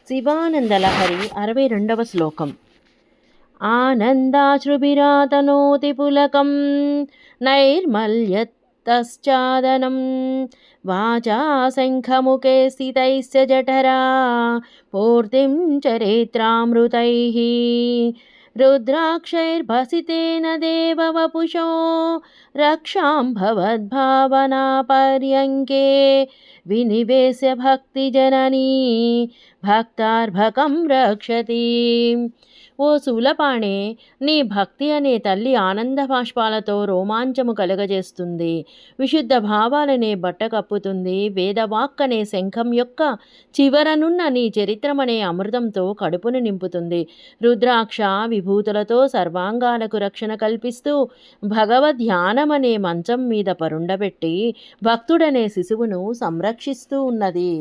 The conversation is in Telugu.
శివానందలహరి 62వ శ్లోకం. ఆనందాశ్రుభిరాతనోతి పులకం నైర్మల్యతశ్చాదనం వాచా శంఖముఖే స్థితైశ్చ జఠరా పూర్తిం చరిత్రామృతైః రుద్రాక్షైర్భసితేన దేవవపుషో రక్షాం భవద్భావనా పర్యంకే వినివేశ్య భక్తిజననీ భక్తార్భకం రక్షతి. ఓ శూలపాణే, నీ భక్తి అనే తల్లి ఆనంద బాష్పాలతో రోమాంచము కలుగజేస్తుంది. విశుద్ధ భావాలనే బట్ట కప్పుతుంది. వేదవాక్ అనే శంఖం యొక్క చివరనున్న నీ చరిత్రమనే అమృతంతో కడుపును నింపుతుంది. రుద్రాక్ష విభూతులతో సర్వాంగాలకు రక్షణ కల్పిస్తూ భగవద్ధ్యానమనే మంచం మీద పరుండబెట్టి భక్తుడనే శిశువును సంరక్షిస్తూ ఉన్నది.